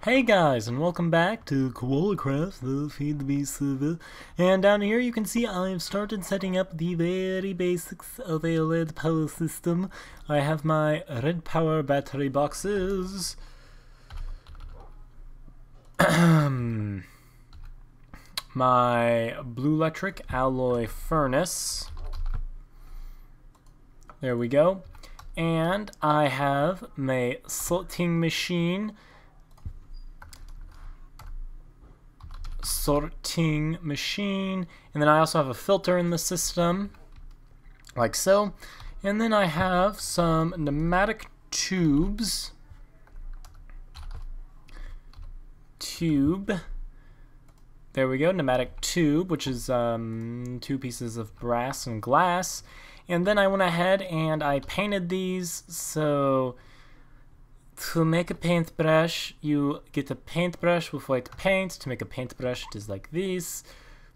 Hey guys, and welcome back to Koala Kraftis, the FTB server. And down here you can see I've started setting up the very basics of a LED power system. I have my red power battery boxes. My blue electric alloy furnace. There we go. And I have my sorting machine. And then I also have a filter in the system, like so. And then I have some pneumatic tubes. There we go, pneumatic tube, which is 2 pieces of brass and glass. And then I went ahead and I painted these. So to make a paintbrush, you get a paintbrush with white paint. To make a paintbrush, it is like this.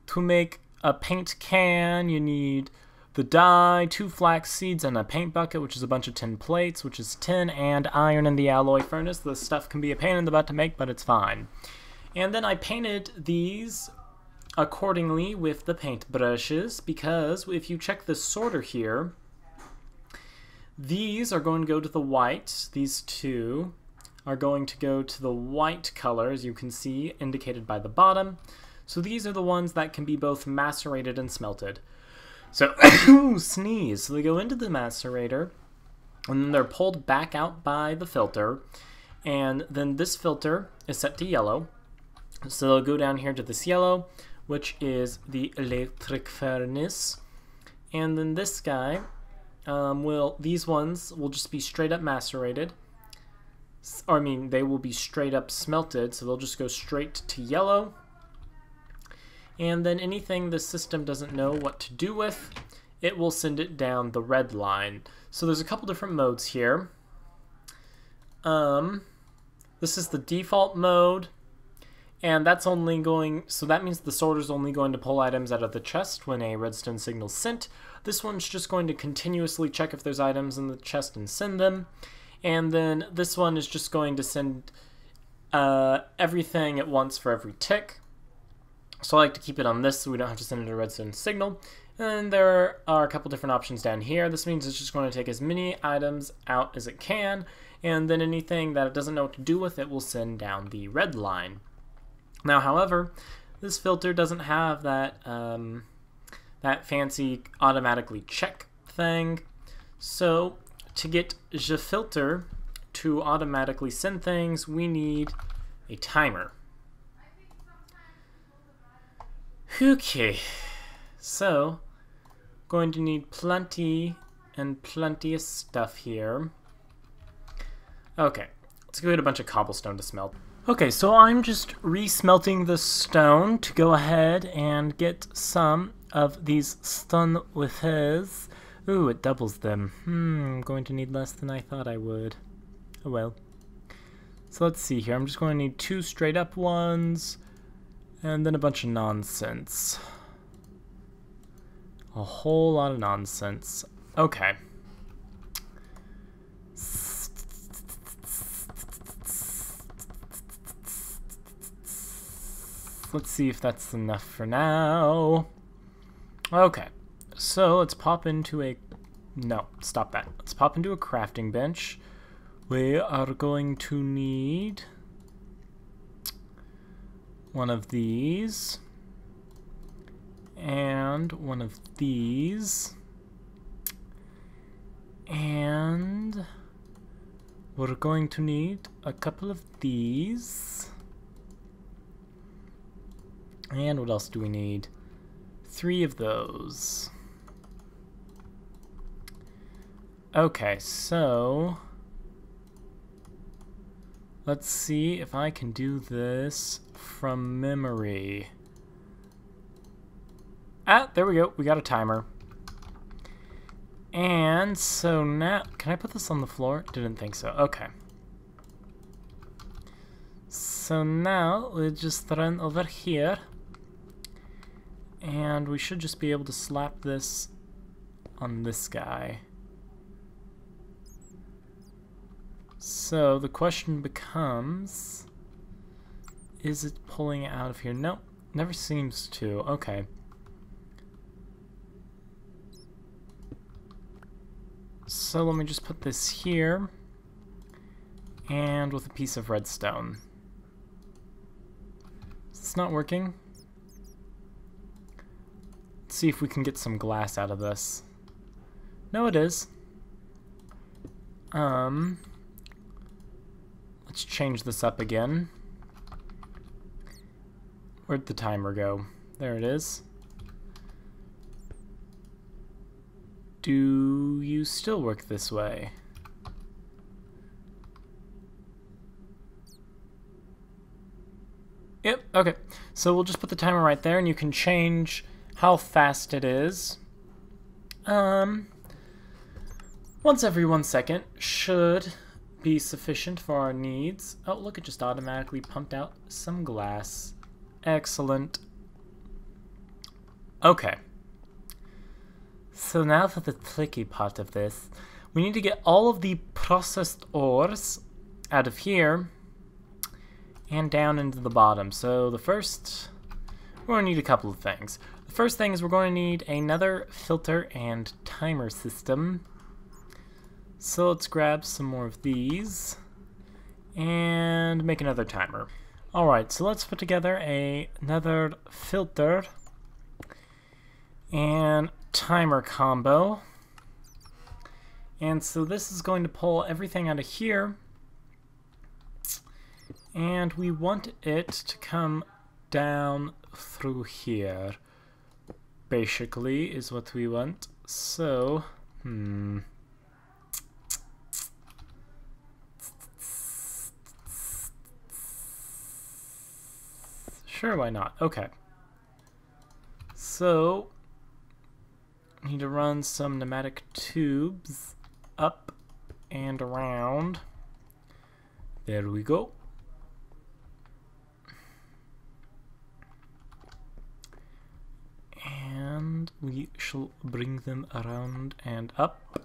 To make a paint can, you need the dye, 2 flax seeds, and a paint bucket, which is a bunch of tin plates, which is tin, and iron in the alloy furnace. This stuff can be a pain in the butt to make, but it's fine. And then I painted these accordingly with the paintbrushes, because if you check the sorter here, these are going to go to the white. These 2 are going to go to the white color, as you can see, indicated by the bottom. So these are the ones that can be both macerated and smelted. So, sneeze. So they go into the macerator, and then they're pulled back out by the filter. And then this filter is set to yellow. So they'll go down here to this yellow, which is the electric furnace. And then this guy, these ones will just be straight up macerated. Or, I mean, they will be straight up smelted, so they'll just go straight to yellow. And then anything the system doesn't know what to do with, it will send it down the red line. So there's a couple different modes here. This is the default mode, and that's only going, so that means the sorter's only going to pull items out of the chest when a redstone signal is sent. This one's just going to continuously check if there's items in the chest and send them. And then this one is just going to send everything at once for every tick. So I like to keep it on this so we don't have to send it a redstone signal. And there are a couple different options down here. This means it's just going to take as many items out as it can, and then anything that it doesn't know what to do with, it will send down the red line. Now, however, this filter doesn't have that that fancy automatically check thing. So to get the filter to automatically send things, we need a timer. Okay, so going to need plenty and plenty of stuff here. Okay, let's go get a bunch of cobblestone to smelt. Okay, so I'm just re-smelting the stone to go ahead and get some of these stone withers. Ooh, it doubles them. I'm going to need less than I thought I would. Oh well. So let's see here. I'm just going to need 2 straight up ones, and then a bunch of nonsense. A whole lot of nonsense. Okay. Let's see if that's enough for now. Okay. So let's pop into a... No, stop that. Let's pop into a crafting bench. We are going to need one of these, and one of these, and we're going to need a couple of these, and what else do we need? 3 of those. Okay, so let's see if I can do this from memory. Ah, there we go. We got a timer. And so now, can I put this on the floor? Didn't think so. Okay. So now we'll just run over here, and we should just be able to slap this on this guy. So the question becomes, Is it pulling it out of here? Nope, never seems to. Okay. So let me just put this here, and with a piece of redstone. It's not working. Let's see if we can get some glass out of this. No, it is. Let's change this up again. Where'd the timer go? There it is. Do you still work this way? Yep, okay. So we'll just put the timer right there, and you can change how fast it is. Once every 1 second should be sufficient for our needs. Oh, look, it just automatically pumped out some glass. Excellent. Okay. So now for the tricky part of this. We need to get all of the processed ores out of here and down into the bottom. So the first, we're going to need a couple of things. The first thing is we're going to need another filter and timer system. So let's grab some more of these and make another timer. Alright, so let's put together another filter and timer combo. And so this is going to pull everything out of here. And we want it to come down through here. Basically, is what we want. So, sure, why not? Okay. So, need to run some pneumatic tubes up and around. There we go. And we shall bring them around and up.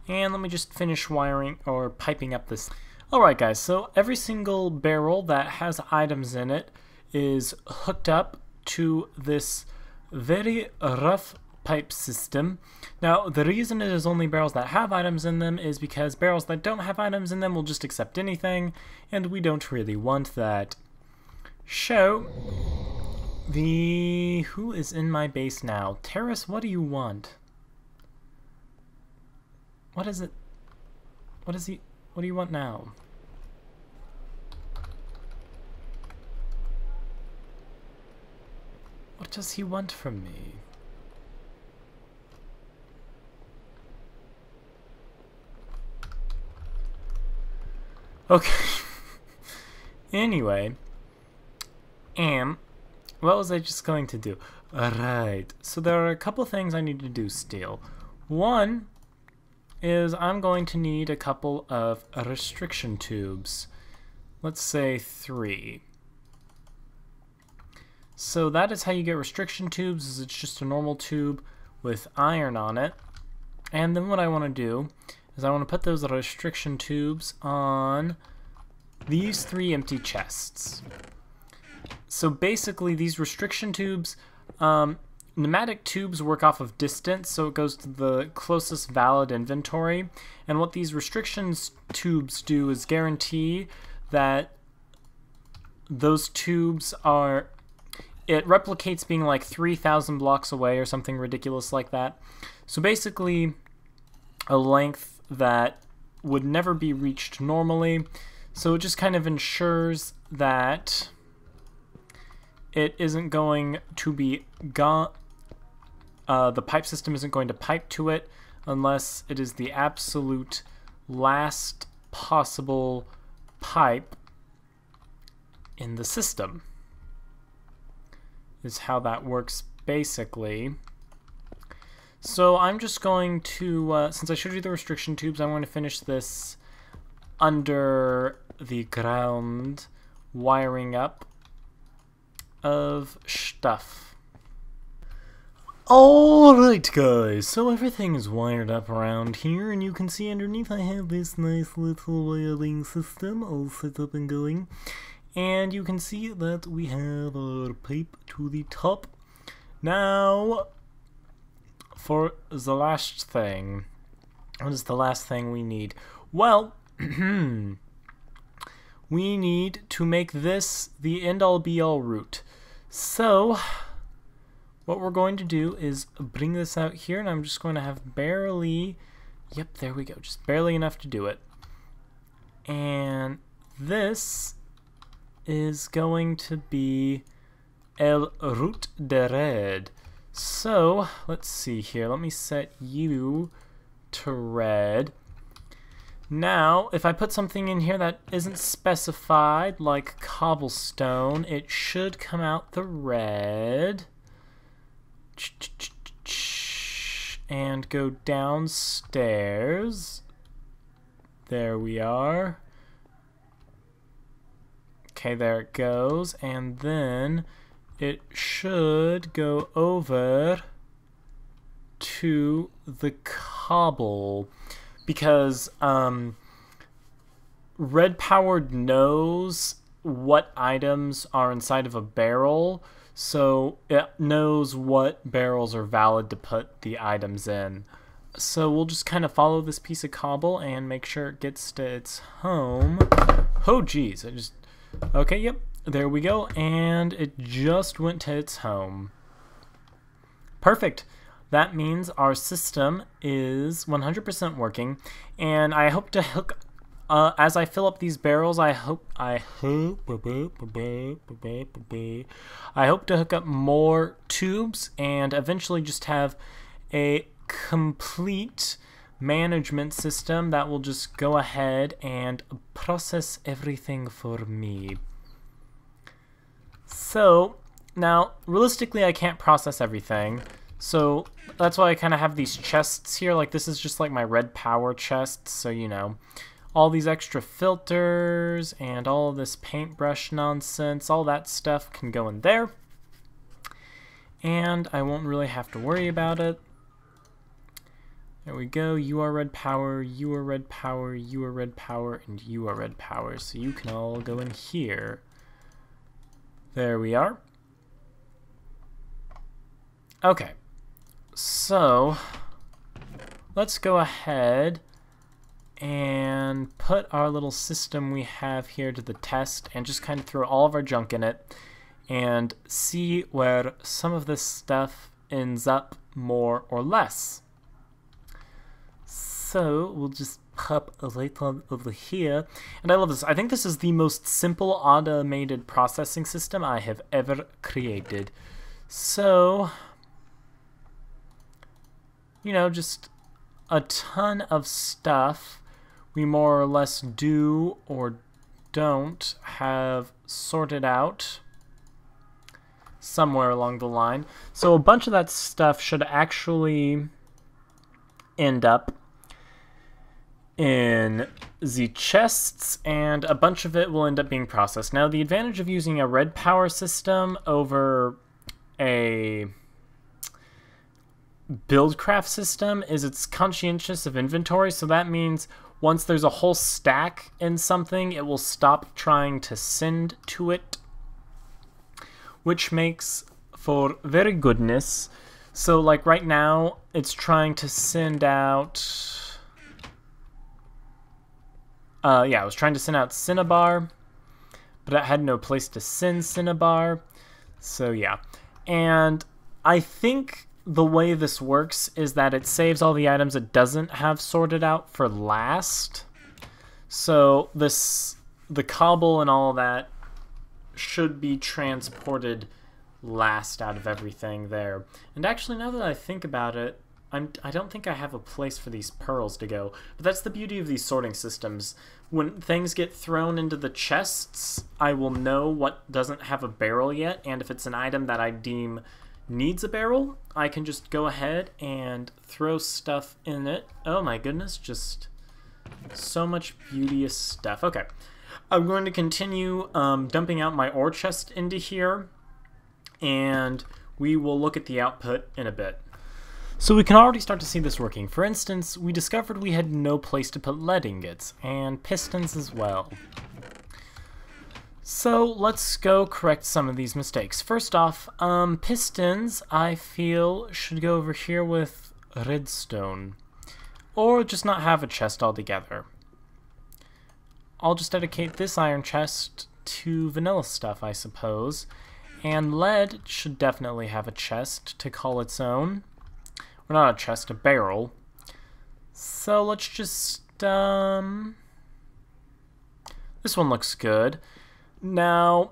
And let me just finish wiring or piping up this. Alright guys, so every single barrel that has items in it is hooked up to this very rough pipe system. Now, the reason it is only barrels that have items in them is because barrels that don't have items in them will just accept anything, and we don't really want that. So, who is in my base now? Terrace, what do you want? What is it? What do you want now? What does he want from me? Okay. Anyway. What was I just going to do? Alright. So there are a couple things I need to do still. One is I'm going to need a couple of restriction tubes. Let's say 3. So that is how you get restriction tubes, is it's just a normal tube with iron on it. And then what I want to do is I want to put those restriction tubes on these 3 empty chests. So basically these restriction tubes, pneumatic tubes work off of distance, so it goes to the closest valid inventory. And what these restrictions tubes do is guarantee that those tubes are... It replicates being like 3,000 blocks away or something ridiculous like that. So basically, a length that would never be reached normally. So it just kind of ensures that it isn't going to be the pipe system isn't going to pipe to it unless it is the absolute last possible pipe in the system. Is how that works basically. So I'm just going to, since I showed you the restriction tubes, I'm going to finish this under the ground wiring up of stuff. Alright guys, so everything is wired up around here, and you can see underneath I have this nice little wiring system all set up and going. And you can see that we have our pipe to the top. Now, for the last thing. What is the last thing we need? Well, we need to make this the end-all be-all root. So, what we're going to do is bring this out here, and I'm just going to have barely, yep, there we go, just barely enough to do it. And this is going to be el root de red. So, let's see here, let me set you to red. Now, if I put something in here that isn't specified, like cobblestone, it should come out the red. And go downstairs. There we are. Okay, there it goes. And then it should go over to the cobble, because red powered knows what items are inside of a barrel, so it knows what barrels are valid to put the items in. So we'll just kind of follow this piece of cobble and make sure it gets to its home. Oh geez, okay, yep, there we go, and it just went to its home. Perfect. That means our system is 100% working, and I hope to hook, as I fill up these barrels, I hope to hook up more tubes and eventually just have a complete management system that will just go ahead and process everything for me. So, now, realistically, I can't process everything. So that's why I kind of have these chests here. Like, this is just like my red power chest. So, you know, all these extra filters and all this paintbrush nonsense, all that stuff can go in there. And I won't really have to worry about it. There we go. You are red power, you are red power, you are red power, and you are red power. So you can all go in here. There we are. Okay. So, let's go ahead and put our little system we have here to the test and just kind of throw all of our junk in it and see where some of this stuff ends up more or less. So, we'll just pop a light on over here. And I love this. I think this is the most simple automated processing system I have ever created. So, you know, just a ton of stuff we more or less do or don't have sorted out somewhere along the line. So a bunch of that stuff should actually end up in the chests, and a bunch of it will end up being processed. Now, the advantage of using a red power system over a Buildcraft system is it's conscientious of inventory, so that means once there's a whole stack in something, it will stop trying to send to it, which makes for very goodness. So like right now, it's trying to send out, yeah, I was trying to send out Cinnabar, but I had no place to send Cinnabar, so yeah. And I think the way this works is that it saves all the items it doesn't have sorted out for last. So the cobble and all that should be transported last out of everything there. And actually, now that I think about it, I don't think I have a place for these pearls to go. But that's the beauty of these sorting systems. When things get thrown into the chests, I will know what doesn't have a barrel yet, and if it's an item that I deem needs a barrel, I can just go ahead and throw stuff in it. Oh my goodness, just so much beauteous stuff. Okay, I'm going to continue dumping out my ore chest into here, and we will look at the output in a bit. So we can already start to see this working. For instance, we discovered we had no place to put lead ingots, and pistons as well. So let's go correct some of these mistakes. First off, pistons, I feel, should go over here with redstone. Or just not have a chest altogether. I'll just dedicate this iron chest to vanilla stuff, I suppose. And lead should definitely have a chest to call its own. Or not a chest, a barrel. So let's just, this one looks good. Now,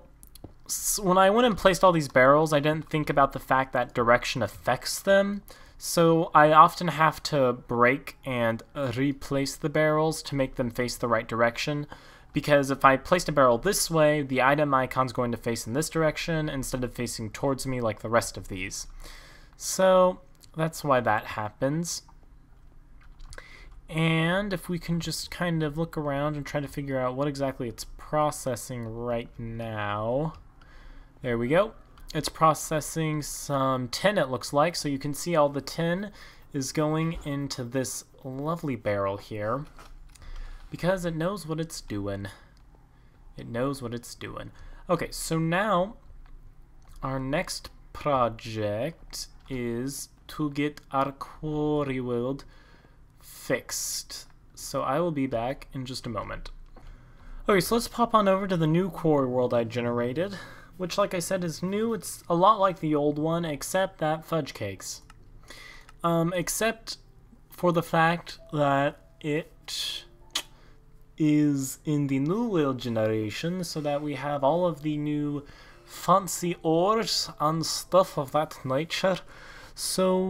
when I went and placed all these barrels, I didn't think about the fact that direction affects them. So I often have to break and replace the barrels to make them face the right direction. Because if I placed a barrel this way, the item icon's going to face in this direction instead of facing towards me like the rest of these. So that's why that happens. And if we can just kind of look around and try to figure out what exactly it's processing right now. There we go. It's processing some tin, it looks like, so you can see all the tin is going into this lovely barrel here because it knows what it's doing. It knows what it's doing. Okay, so now our next project is to get our quarry world fixed. So I will be back in just a moment. Okay, so let's pop on over to the new quarry world I generated, which, like I said, is new. It's a lot like the old one, except that fudge cakes. Except for the fact that it is in the new world generation, so that we have all of the new fancy ores and stuff of that nature. So,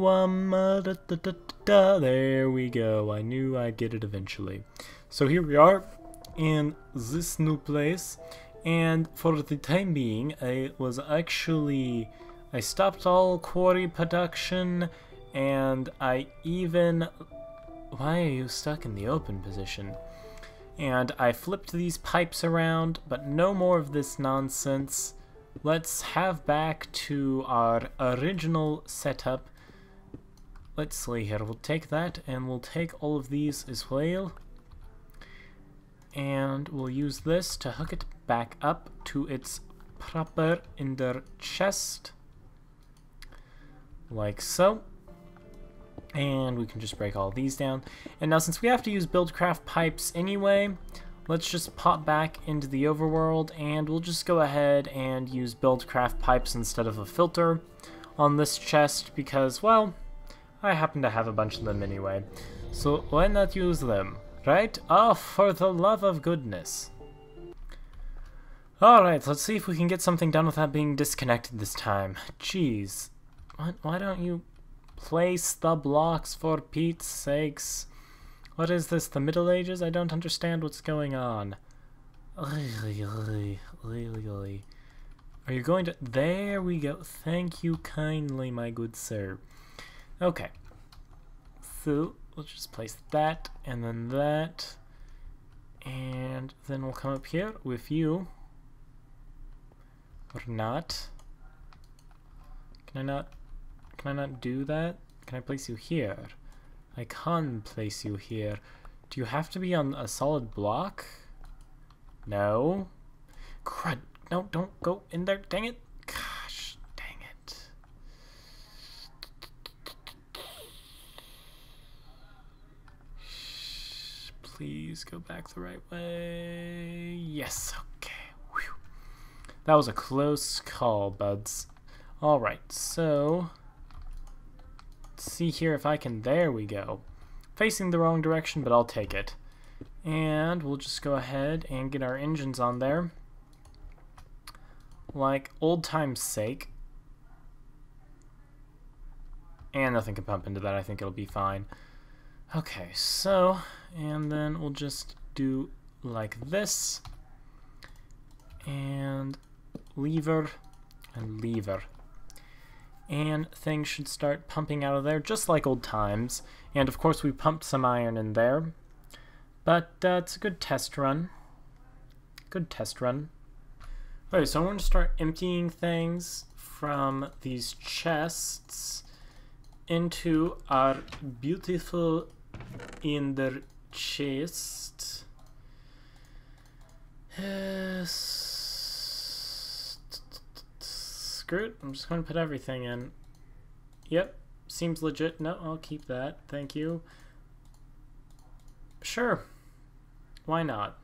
there we go. I knew I'd get it eventually. So here we are in this new place. And for the time being, I stopped all quarry production, and I even... Why are you stuck in the open position? And I flipped these pipes around, but no more of this nonsense. Let's have back to our original setup. Let's see here, we'll take that, and we'll take all of these as well. And we'll use this to hook it back up to its proper ender chest. Like so. And we can just break all these down. And now since we have to use buildcraft pipes anyway, let's just pop back into the overworld and we'll just go ahead and use buildcraft pipes instead of a filter on this chest because, well, I happen to have a bunch of them anyway. So why not use them? Right? Oh, for the love of goodness. Alright, let's see if we can get something done without being disconnected this time. Jeez. Why don't you place the blocks for Pete's sakes? What is this, the Middle Ages? I don't understand what's going on. Are you going to... There we go. Thank you kindly, my good sir. Okay. So, we'll just place that, and then that. And then we'll come up here with you. Or not. Can I not do that? Can I place you here? I can place you here. Do you have to be on a solid block? No. Crud. No, don't go in there. Dang it. Gosh, dang it. Please go back the right way. Yes, okay. Whew. That was a close call, buds. Alright, so... let's see here if I can... There we go. Facing the wrong direction, but I'll take it. And we'll just go ahead and get our engines on there. Like old time's sake. And nothing can pump into that. I think it'll be fine. Okay, so... and then we'll just do like this. And lever and lever. And things should start pumping out of there just like old times. And of course we pumped some iron in there. But it's a good test run. Good test run. Okay, so I'm going to start emptying things from these chests into our beautiful ender chest. screw it. I'm just going to put everything in. Yep, seems legit. No, I'll keep that. Thank you. Sure. Why not?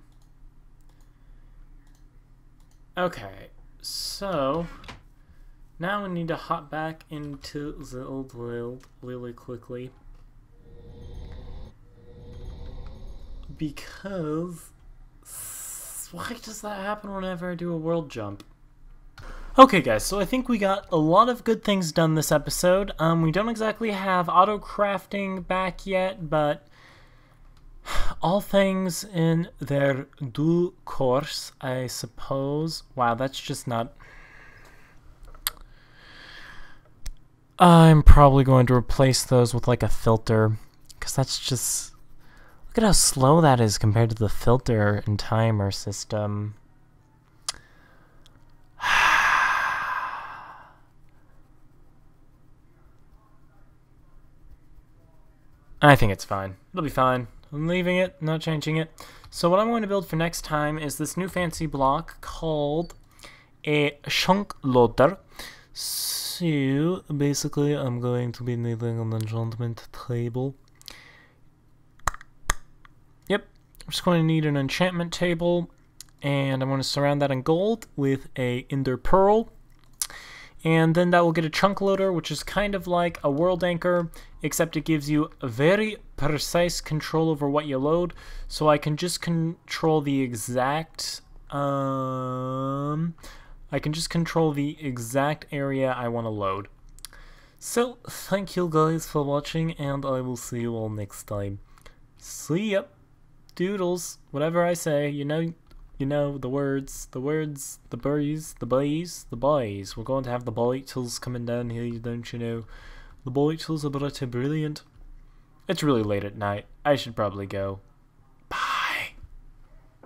Okay, so now we need to hop back into the old world really quickly. Because why does that happen whenever I do a world jump? Okay guys, so I think we got a lot of good things done this episode. We don't exactly have auto crafting back yet, but all things in their due course, I suppose. Wow, that's just not... I'm probably going to replace those with like a filter, because that's just... Look at how slow that is compared to the filter and timer system. I think it's fine. It'll be fine. I'm leaving it, not changing it. So what I'm going to build for next time is this new fancy block called a chunk loader. So basically I'm going to be needing an enchantment table. Yep, I'm just going to need an enchantment table, and I'm going to surround that in gold with a ender pearl. And then that will get a chunk loader, which is kind of like a world anchor, except it gives you a very precise control over what you load. So I can just control the exact area I want to load. So thank you guys for watching, and I will see you all next time. See ya. Doodles. Whatever I say, you know the words, the boys. We're going to have the boytles coming down here, don't you know? The boytles are pretty brilliant. It's really late at night. I should probably go.